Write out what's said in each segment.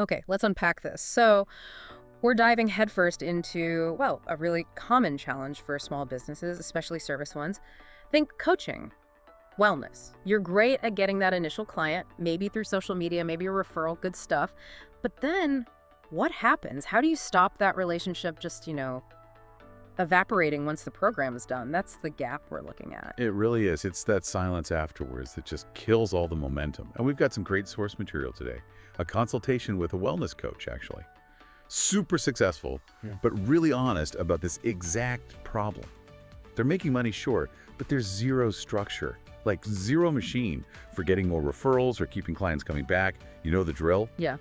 Okay, let's unpack this. So, we're diving headfirst into, well, a really common challenge for small businesses, especially service ones. Think coaching, wellness. You're great at getting that initial client, maybe through social media, maybe a referral, good stuff. But then what happens? How do you stop that relationship just, evaporating once the program is done? That's the gap we're looking at. It really is. It's that silence afterwards that just kills all the momentum. And we've got some great source material today. A consultation with a wellness coach, actually. Super successful, but really honest about this exact problem. They're making money, sure, but there's zero structure, like zero machine for getting more referrals or keeping clients coming back. You know the drill? Yeah.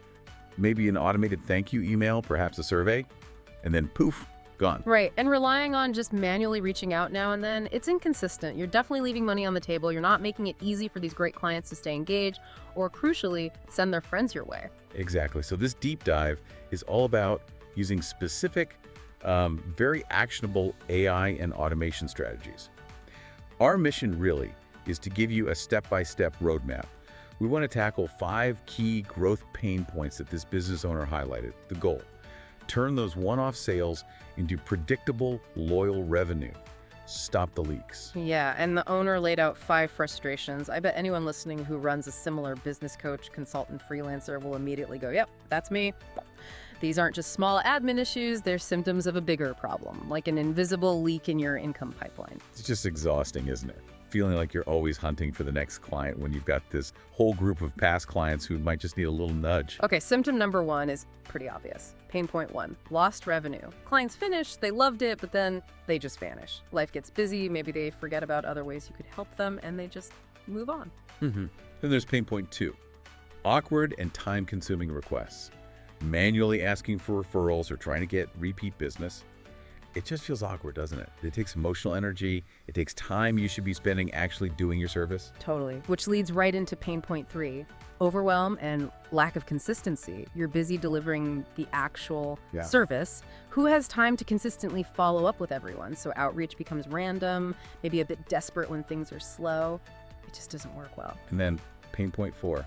Maybe an automated thank you email, perhaps a survey, and then poof, gone. Right. And relying on just manually reaching out now and then, it's inconsistent. You're definitely leaving money on the table. You're not making it easy for these great clients to stay engaged or, crucially, send their friends your way. Exactly. So this deep dive is all about using specific, very actionable AI and automation strategies. Our mission really is to give you a step-by-step roadmap. We want to tackle 5 key growth pain points that this business owner highlighted. The goal: turn those one-off sales into predictable, loyal revenue. Stop the leaks. Yeah, and the owner laid out 5 frustrations. I bet anyone listening who runs a similar business coach, consultant, freelancer will immediately go, yep, that's me. These aren't just small admin issues, they're symptoms of a bigger problem, like an invisible leak in your income pipeline. It's just exhausting, isn't it? Feeling like you're always hunting for the next client when you've got this whole group of past clients who might just need a little nudge. Okay, symptom number 1 is pretty obvious. Pain point 1, lost revenue. Clients finish, they loved it, but then they just vanish. Life gets busy, maybe they forget about other ways you could help them, and they just move on. Then there's pain point 2, awkward and time-consuming requests. Manually asking for referrals or trying to get repeat business. It just feels awkward, doesn't it? It takes emotional energy. It takes time you should be spending actually doing your service. Totally. Which leads right into pain point 3, overwhelm and lack of consistency. You're busy delivering the actual service. Who has time to consistently follow up with everyone? So outreach becomes random, maybe a bit desperate when things are slow. It just doesn't work well. And then pain point 4,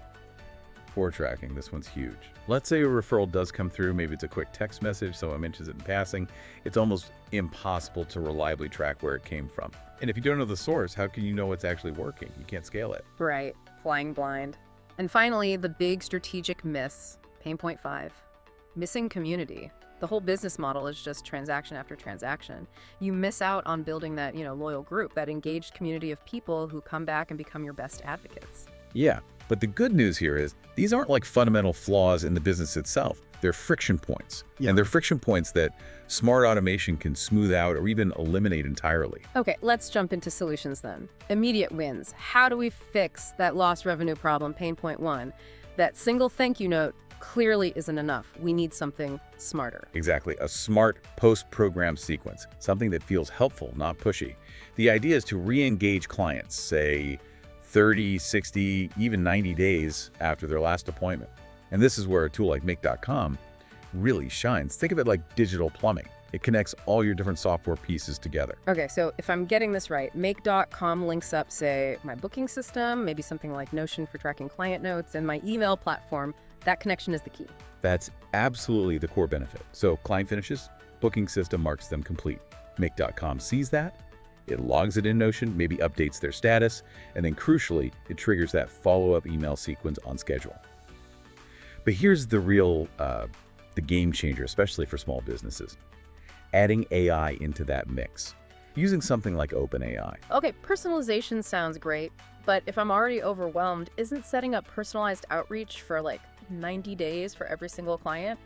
poor tracking. This one's huge. Let's say a referral does come through. Maybe it's a quick text message, someone mentions it in passing. It's almost impossible to reliably track where it came from. And if you don't know the source, how can you know what's actually working? You can't scale it. Right. Flying blind. And finally, the big strategic miss, pain point 5, missing community. The whole business model is just transaction after transaction. You miss out on building that, loyal group, that engaged community of people who come back and become your best advocates. Yeah, but the good news here is these aren't like fundamental flaws in the business itself. They're friction points. And they're friction points that smart automation can smooth out or even eliminate entirely. Okay, let's jump into solutions then. Immediate wins. How do we fix that lost revenue problem, pain point 1? That single thank you note clearly isn't enough. We need something smarter. Exactly, a smart post-program sequence, something that feels helpful, not pushy. The idea is to re-engage clients, say 30, 60, even 90 days after their last appointment. And this is where a tool like Make.com really shines. Think of it like digital plumbing. It connects all your different software pieces together. Okay, so if I'm getting this right, Make.com links up, say, my booking system, maybe something like Notion for tracking client notes, and my email platform. That connection is the key. That's absolutely the core benefit. So client finishes, booking system marks them complete. Make.com sees that. It logs it in Notion, maybe updates their status, and then crucially, it triggers that follow-up email sequence on schedule. But here's the real, the game changer, especially for small businesses. Adding AI into that mix, using something like OpenAI. Okay, personalization sounds great, but if I'm already overwhelmed, isn't setting up personalized outreach for 90 days for every single client?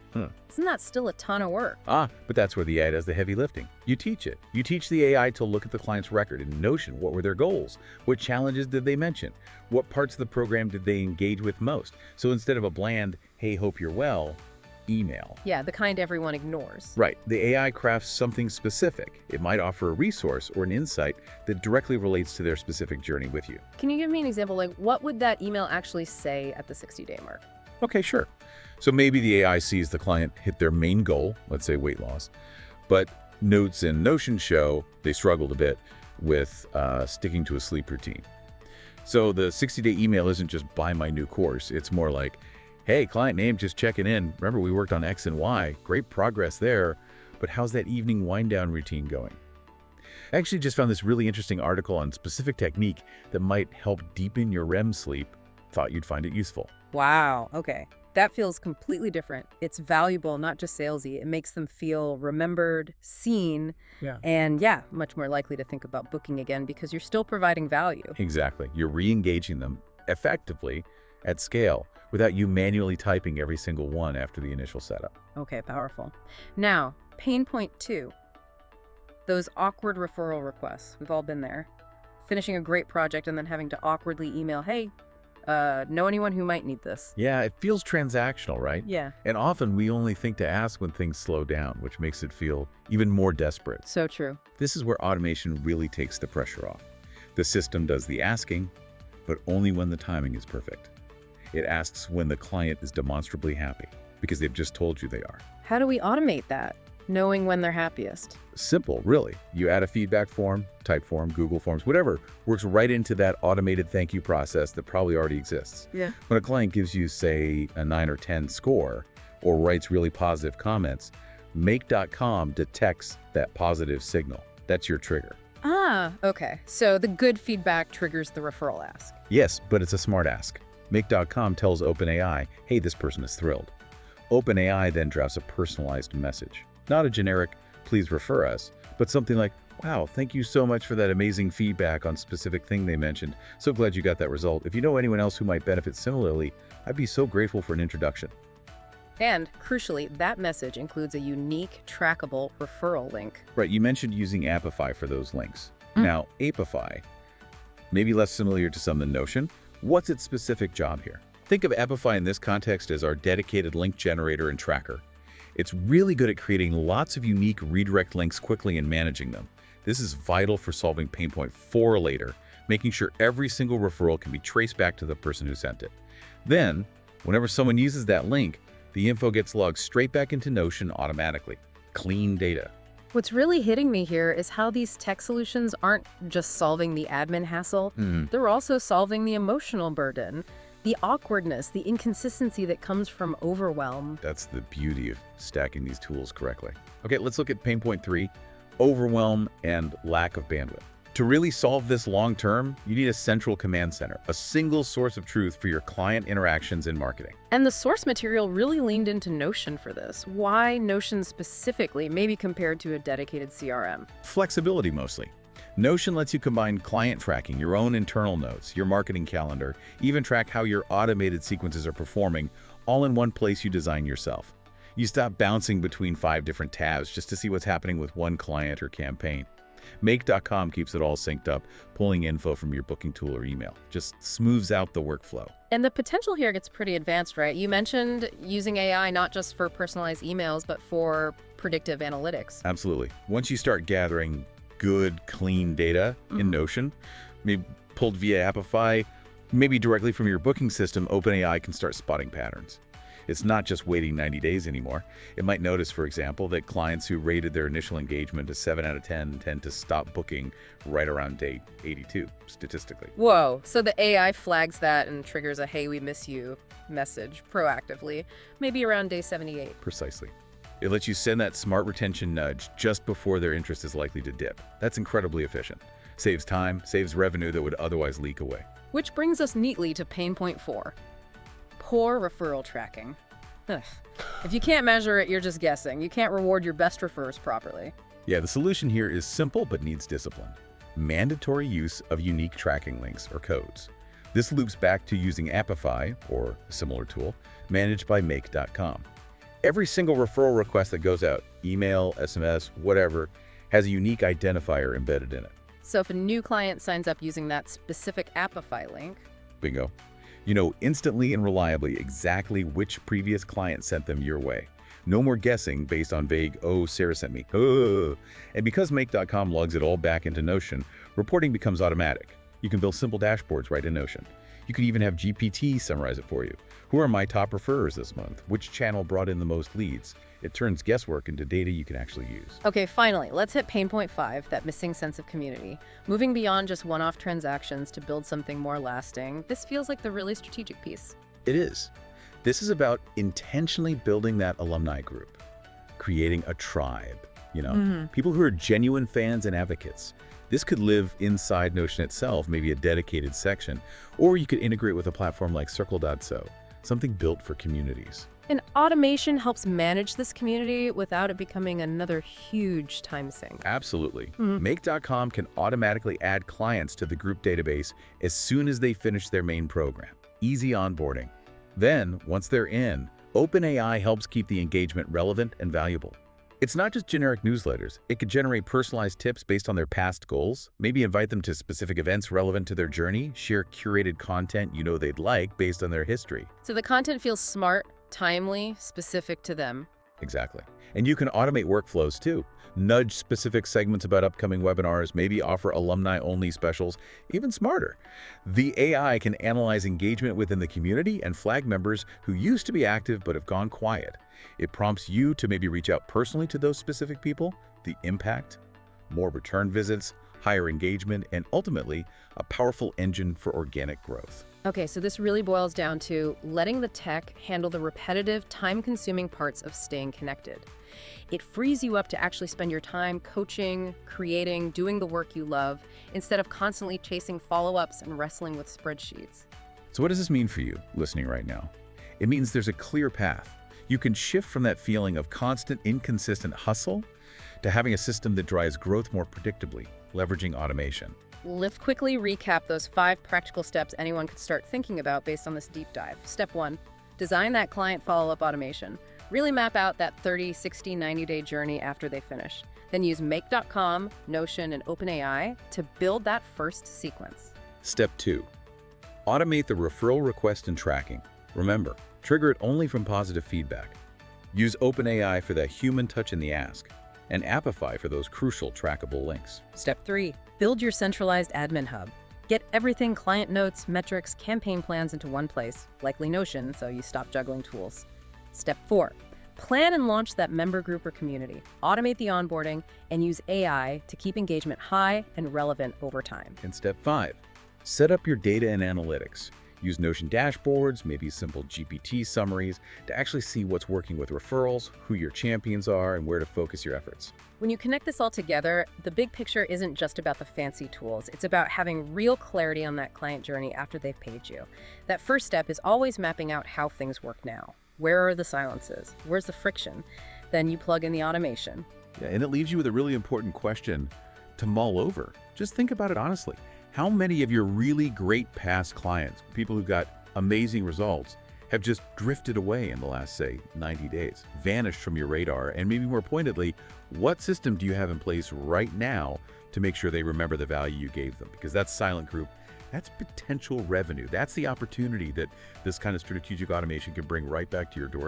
Isn't that still a ton of work? But that's where the AI does the heavy lifting. You teach it. You teach the AI to look at the client's record in Notion. What were their goals? What challenges did they mention? What parts of the program did they engage with most? So instead of a bland, hey, hope you're well, email. Yeah, the kind everyone ignores. Right. The AI crafts something specific. It might offer a resource or an insight that directly relates to their specific journey with you. Can you give me an example? What would that email actually say at the 60-day mark? Okay, sure. So maybe the AI sees the client hit their main goal, let's say weight loss, but notes in Notion show they struggled a bit with sticking to a sleep routine. So the 60-day email isn't just buy my new course. It's more like, Hey, client name, just checking in. Remember, we worked on X and Y. Great progress there. But how's that evening wind-down routine going? I actually just found this really interesting article on specific technique that might help deepen your REM sleep. Thought you'd find it useful. Wow. Okay. That feels completely different. It's valuable, not just salesy. It makes them feel remembered, seen, Yeah. and yeah, much more likely to think about booking again because you're still providing value. Exactly. You're re-engaging them effectively at scale without you manually typing every single one after the initial setup. Okay, powerful. Now, pain point 2. Those awkward referral requests. We've all been there. Finishing a great project and then having to awkwardly email, hey, know anyone who might need this? Yeah, it feels transactional, right? Yeah. And often we only think to ask when things slow down, which makes it feel even more desperate. So true. This is where automation really takes the pressure off. The system does the asking, but only when the timing is perfect. It asks when the client is demonstrably happy, because they've just told you they are. How do we automate that, knowing when they're happiest? Simple, really. You add a feedback form, type form, Google Forms, whatever, works right into that automated thank you process that probably already exists. Yeah. When a client gives you, say, a 9 or 10 score, or writes really positive comments, Make.com detects that positive signal. That's your trigger. Ah, okay. So the good feedback triggers the referral ask. Yes, but it's a smart ask. Make.com tells OpenAI, hey, this person is thrilled. OpenAI then drafts a personalized message. Not a generic, please refer us, but something like, wow, thank you so much for that amazing feedback on specific thing they mentioned. So glad you got that result. If you know anyone else who might benefit similarly, I'd be so grateful for an introduction. And, crucially, that message includes a unique, trackable referral link. Right, you mentioned using Apify for those links. Now, Apify, maybe less familiar to some than Notion. What's its specific job here? Think of Apify in this context as our dedicated link generator and tracker. It's really good at creating lots of unique redirect links quickly and managing them. This is vital for solving pain point 4 later, making sure every single referral can be traced back to the person who sent it. Then, whenever someone uses that link, the info gets logged straight back into Notion automatically. Clean data. What's really hitting me here is how these tech solutions aren't just solving the admin hassle, they're also solving the emotional burden, the awkwardness, the inconsistency that comes from overwhelm. That's the beauty of stacking these tools correctly. Okay, let's look at pain point 3, overwhelm and lack of bandwidth. To really solve this long-term, you need a central command center, a single source of truth for your client interactions and marketing. And the source material really leaned into Notion for this. Why Notion specifically, maybe compared to a dedicated CRM? Flexibility mostly. Notion lets you combine client tracking, your own internal notes, your marketing calendar, even track how your automated sequences are performing, all in one place you design yourself. You stop bouncing between 5 different tabs just to see what's happening with one client or campaign. Make.com keeps it all synced up, pulling info from your booking tool or email. Just smooths out the workflow. And the potential here gets pretty advanced, right? You mentioned using AI not just for personalized emails, but for predictive analytics. Absolutely. Once you start gathering good, clean data in Notion, maybe pulled via Apify, maybe directly from your booking system, OpenAI can start spotting patterns. It's not just waiting 90 days anymore. It might notice, for example, that clients who rated their initial engagement a 7 out of 10 tend to stop booking right around day 82, statistically. Whoa, so the AI flags that and triggers a hey, we miss you message proactively, maybe around day 78. Precisely. It lets you send that smart retention nudge just before their interest is likely to dip. That's incredibly efficient. Saves time, saves revenue that would otherwise leak away. Which brings us neatly to pain point 4. Poor referral tracking. Ugh. If you can't measure it, you're just guessing. You can't reward your best refers properly. Yeah, the solution here is simple but needs discipline. Mandatory use of unique tracking links or codes. This loops back to using Apify, or a similar tool, managed by Make.com. Every single referral request that goes out, email, SMS, whatever, has a unique identifier embedded in it. So if a new client signs up using that specific Apify link, Bingo. You know instantly and reliably exactly which previous client sent them your way. No more guessing based on vague, oh, Sarah sent me. And because Make.com logs it all back into Notion, reporting becomes automatic. You can build simple dashboards right in Notion. You can even have GPT summarize it for you. Who are my top referrers this month? Which channel brought in the most leads? It turns guesswork into data you can actually use. Okay, finally, let's hit pain point 5, that missing sense of community. Moving beyond just one-off transactions to build something more lasting, this feels like the really strategic piece. It is. This is about intentionally building that alumni group, creating a tribe, people who are genuine fans and advocates. This could live inside Notion itself, maybe a dedicated section, or you could integrate with a platform like Circle.so, something built for communities. And automation helps manage this community without it becoming another huge time sink. Absolutely. Make.com can automatically add clients to the group database as soon as they finish their main program. Easy onboarding. Then, once they're in, OpenAI helps keep the engagement relevant and valuable. It's not just generic newsletters. It could generate personalized tips based on their past goals, maybe invite them to specific events relevant to their journey, share curated content they'd like based on their history. So the content feels smart, timely, specific to them. Exactly. And you can automate workflows too. Nudge specific segments about upcoming webinars, maybe offer alumni-only specials, even smarter. The AI can analyze engagement within the community and flag members who used to be active but have gone quiet. It prompts you to maybe reach out personally to those specific people. The impact, more return visits, higher engagement, and ultimately, a powerful engine for organic growth. Okay, so this really boils down to letting the tech handle the repetitive, time-consuming parts of staying connected. It frees you up to actually spend your time coaching, creating, doing the work you love, instead of constantly chasing follow-ups and wrestling with spreadsheets. So what does this mean for you, listening right now? It means there's a clear path. You can shift from that feeling of constant, inconsistent hustle to having a system that drives growth more predictably, leveraging automation. Let's quickly recap those 5 practical steps anyone could start thinking about based on this deep dive. Step 1, design that client follow-up automation. Really map out that 30, 60, 90-day journey after they finish. Then use Make.com, Notion, and OpenAI to build that first sequence. Step 2, automate the referral request and tracking. Remember, trigger it only from positive feedback. Use OpenAI for that human touch in the ask, and Appify for those crucial trackable links. Step 3, build your centralized admin hub. Get everything client notes, metrics, campaign plans into one place, likely Notion, so you stop juggling tools. Step 4, plan and launch that member group or community. Automate the onboarding and use AI to keep engagement high and relevant over time. And Step 5, set up your data and analytics. Use Notion dashboards, maybe simple GPT summaries to actually see what's working with referrals, who your champions are, and where to focus your efforts. When you connect this all together, the big picture isn't just about the fancy tools. It's about having real clarity on that client journey after they've paid you. That first step is always mapping out how things work now. Where are the silences? Where's the friction? Then you plug in the automation. Yeah, and it leaves you with a really important question to mull over. Just think about it honestly. How many of your really great past clients, people who got amazing results, have just drifted away in the last, say, 90 days, vanished from your radar? And maybe more pointedly, what system do you have in place right now to make sure they remember the value you gave them? Because that's silent group. That's potential revenue. That's the opportunity that this kind of strategic automation can bring right back to your doorstep.